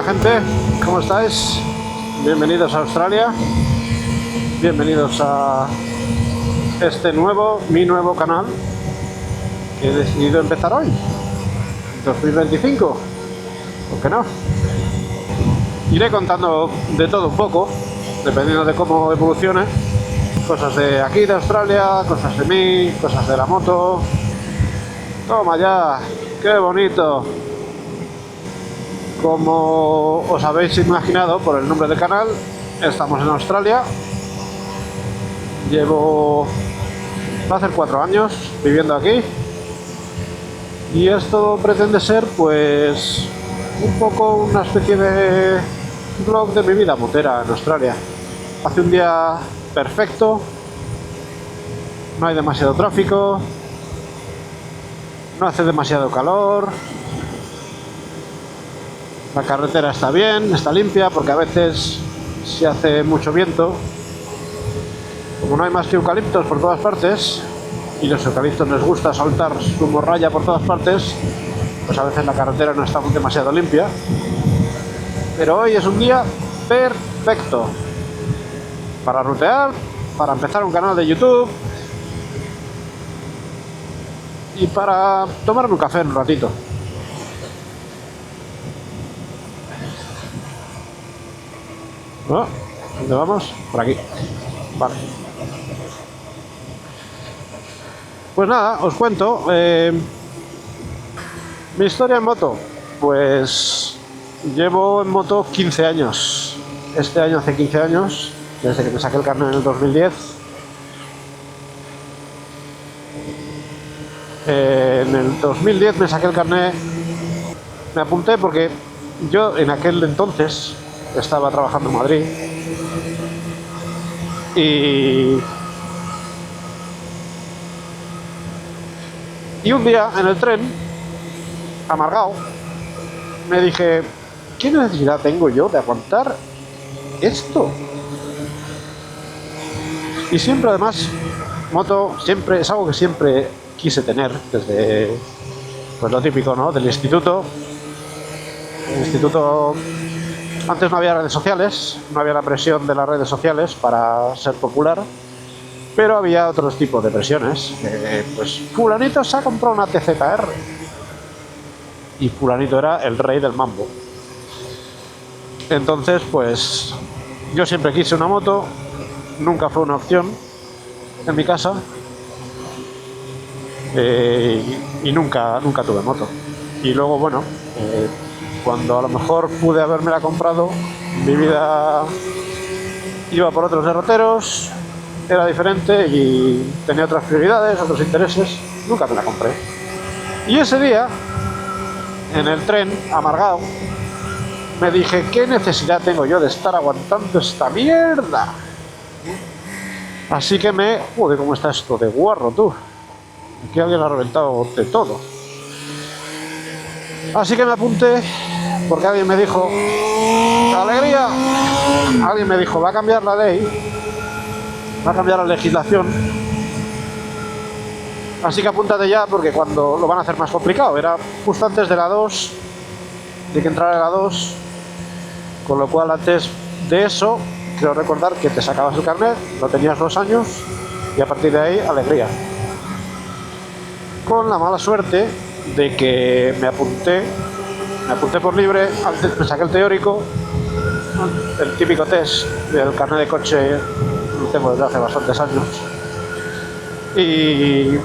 Hola gente, ¿cómo estáis? Bienvenidos a Australia, bienvenidos a mi nuevo canal que he decidido empezar hoy, 2025, ¿por qué no? Iré contando de todo un poco, dependiendo de cómo evolucione, cosas de aquí de Australia, cosas de mí, cosas de la moto. Toma ya, qué bonito. Como os habéis imaginado por el nombre del canal, estamos en Australia. Va a hacer 4 años viviendo aquí. Y esto pretende ser pues un poco una especie de vlog de mi vida motera en Australia. Hace un día perfecto, no hay demasiado tráfico, no hace demasiado calor. La carretera está bien, está limpia, porque a veces si hace mucho viento, como no hay más que eucaliptos por todas partes, y los eucaliptos les gusta soltar su morralla por todas partes, pues a veces la carretera no está demasiado limpia. Pero hoy es un día perfecto para rutear, para empezar un canal de YouTube y para tomarme un café en un ratito. ¿No? ¿Dónde vamos? Por aquí. Vale. Pues nada, os cuento. Mi historia en moto. Pues llevo en moto 15 años. Este año hace 15 años, desde que me saqué el carnet en el 2010. En el 2010 me saqué el carnet. Me apunté porque yo en aquel entonces estaba trabajando en Madrid y un día en el tren, amargado, me dije, ¿qué necesidad tengo yo de aguantar esto? Y siempre, además, moto siempre es algo que siempre quise tener desde, pues lo típico, ¿no? Del instituto. El instituto, antes no había redes sociales, no había la presión de las redes sociales para ser popular, pero había otros tipos de presiones. Pues fulanito se ha comprado una TZR y fulanito era el rey del mambo. Entonces pues yo siempre quise una moto, nunca fue una opción en mi casa, y nunca tuve moto. Y luego bueno, cuando a lo mejor pude habérmela comprado, mi vida iba por otros derroteros, era diferente y tenía otras prioridades, otros intereses. Nunca me la compré. Y ese día, en el tren, amargado, me dije, ¿qué necesidad tengo yo de estar aguantando esta mierda? Así que joder, ¿cómo está esto de guarro, tú? Aquí alguien ha reventado de todo. Así que me apunté, porque alguien me dijo, ¡alegría! Alguien me dijo, va a cambiar la ley, va a cambiar la legislación, así que apúntate ya, porque cuando lo van a hacer más complicado. Era justo antes de la 2, de que entrara la 2, con lo cual antes de eso, quiero recordar que te sacabas el carnet, lo tenías 2 años, y a partir de ahí, alegría. Con la mala suerte de que me apunté por libre, antes me saqué el teórico, el típico test del carnet de coche, lo tengo desde hace bastantes años, y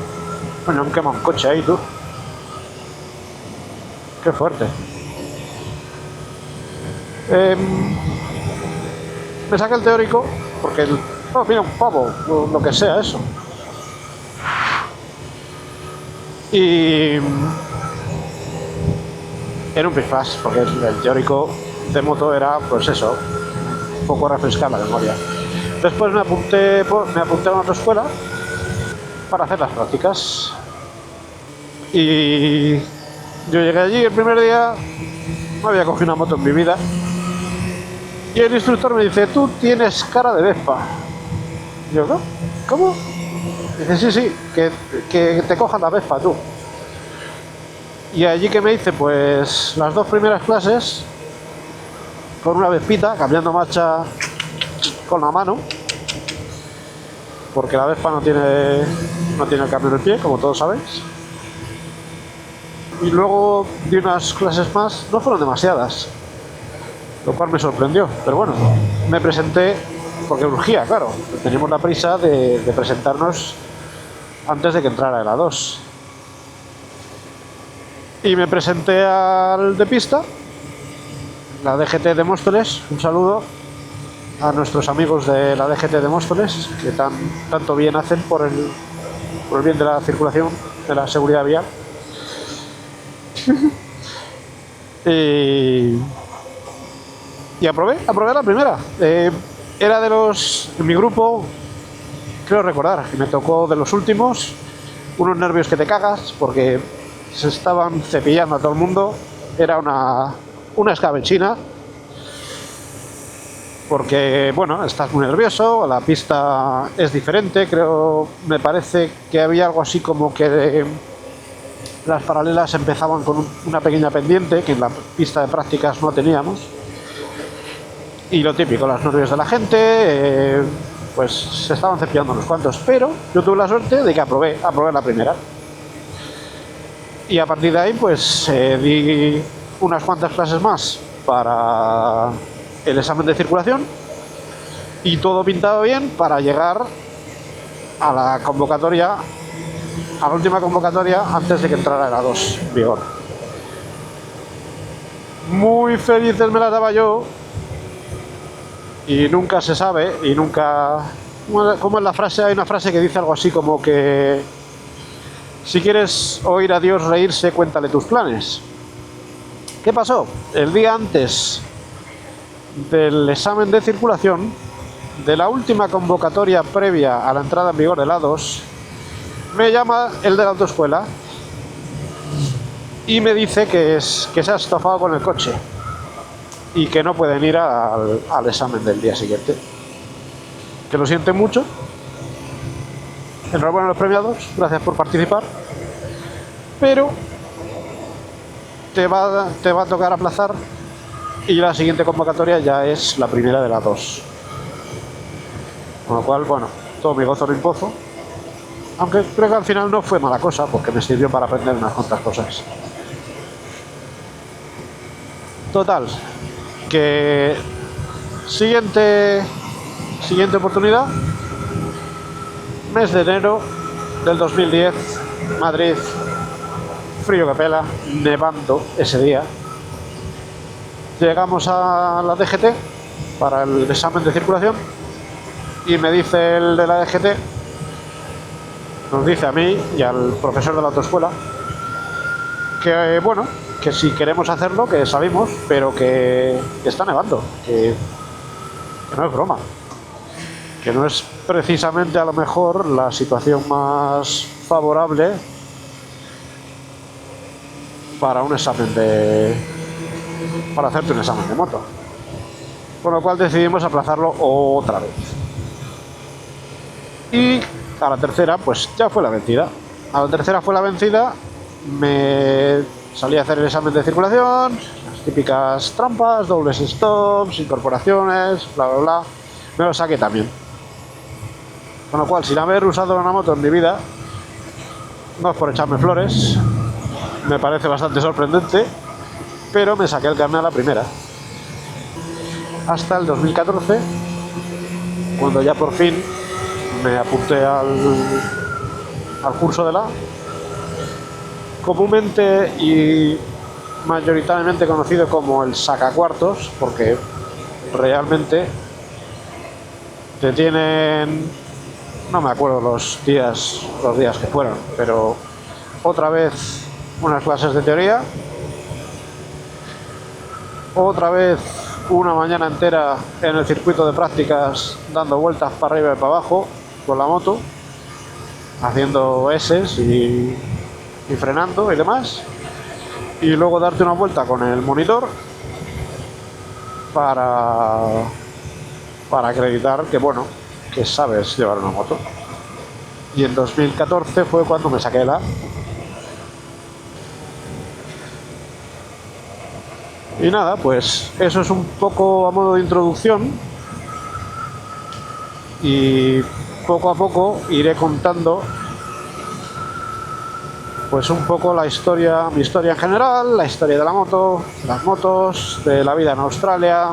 bueno, me quema un coche ahí, tú, qué fuerte. Me saqué el teórico porque mira, un pavo, lo que sea eso. Y era un pifas, porque el teórico de moto era, pues eso, un poco refrescar la memoria. Después me apunté a una otra escuela para hacer las prácticas. Y yo llegué allí el primer día, no había cogido una moto en mi vida. Y el instructor me dice, tú tienes cara de Vespa. Y yo, ¿no? ¿Cómo? Dice, sí, que te cojas la Vespa tú. Y allí que me hice, pues las 2 primeras clases con una Vespita, cambiando marcha con la mano, porque la Vespa no tiene el cambio en el pie, como todos sabéis. Y luego di unas clases más, no fueron demasiadas, lo cual me sorprendió, pero bueno, me presenté porque urgía, claro, teníamos la prisa de presentarnos antes de que entrara el A2. Y me presenté al de pista, la DGT de Móstoles. Un saludo a nuestros amigos de la DGT de Móstoles, que tanto bien hacen por el bien de la circulación, de la seguridad vial. Y aprobé la primera. Era en mi grupo, creo recordar, que me tocó de los últimos, unos nervios que te cagas, porque se estaban cepillando a todo el mundo. Era una escabechina, porque bueno, estás muy nervioso, la pista es diferente, me parece que había algo así como que las paralelas empezaban con una pequeña pendiente que en la pista de prácticas no teníamos. Y lo típico, los nervios de la gente, pues se estaban cepillando unos cuantos, pero yo tuve la suerte de que aprobé la primera. Y a partir de ahí pues di unas cuantas clases más para el examen de circulación y todo pintado bien para llegar a la convocatoria, a la última convocatoria antes de que entrara el A2 en vigor. Muy felices me las daba yo, y nunca se sabe, y nunca... ¿Cómo es la frase? Hay una frase que dice algo así como que si quieres oír a Dios reírse, cuéntale tus planes. ¿Qué pasó? El día antes del examen de circulación, de la última convocatoria previa a la entrada en vigor del A2, me llama el de la autoescuela y me dice que se ha estofado con el coche y que no pueden ir al examen del día siguiente. Que lo sienten mucho. Enhorabuena a los premiados, gracias por participar, pero te va a tocar aplazar y la siguiente convocatoria ya es la primera de las dos. Con lo cual, bueno, todo mi gozo mi pozo, aunque creo que al final no fue mala cosa, porque me sirvió para aprender unas cuantas cosas. Total, que siguiente oportunidad, mes de enero del 2010, Madrid, frío que pela, nevando ese día. Llegamos a la DGT para el examen de circulación y me dice el de la DGT, nos dice a mí y al profesor de la autoescuela que bueno, que si queremos hacerlo, que salimos, pero que está nevando, que no es broma, que no es precisamente a lo mejor la situación más favorable para para hacerte un examen de moto. Con lo cual decidimos aplazarlo otra vez. Y a la tercera, pues ya fue la vencida. A la tercera fue la vencida, me salí a hacer el examen de circulación, las típicas trampas, dobles stops, incorporaciones, bla bla bla. Me lo saqué también. Con lo cual, sin haber usado una moto en mi vida, no es por echarme flores, me parece bastante sorprendente, pero me saqué el carnet a la primera. Hasta el 2014, cuando ya por fin me apunté al curso de la, comúnmente y mayoritariamente conocido como el sacacuartos, porque realmente te tienen, no me acuerdo los días que fueron, pero otra vez unas clases de teoría, otra vez una mañana entera en el circuito de prácticas dando vueltas para arriba y para abajo con la moto, haciendo S's y frenando y demás, y luego darte una vuelta con el monitor para acreditar que bueno, que sabes llevar una moto. Y en 2014 fue cuando me saqué la. Y nada, pues eso es un poco a modo de introducción y poco a poco iré contando pues un poco la historia, mi historia en general, la historia de la moto, las motos, de la vida en Australia,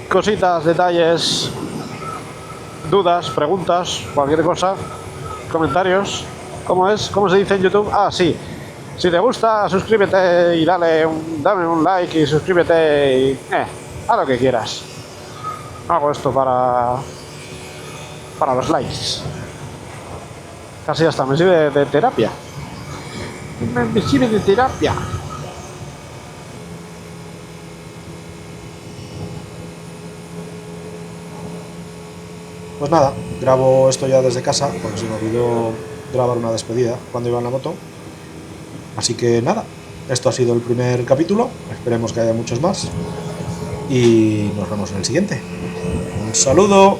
cositas, detalles, dudas, preguntas, cualquier cosa, comentarios. ¿Cómo es? ¿Cómo se dice en YouTube? Ah, sí. Si te gusta, suscríbete y dame un like y suscríbete y haz lo que quieras. Hago esto para los likes. Casi hasta me sirve de terapia. Me sirve de terapia. Pues nada, grabo esto ya desde casa porque se me olvidó grabar una despedida cuando iba en la moto. Así que nada, esto ha sido el primer capítulo, esperemos que haya muchos más y nos vemos en el siguiente. Un saludo.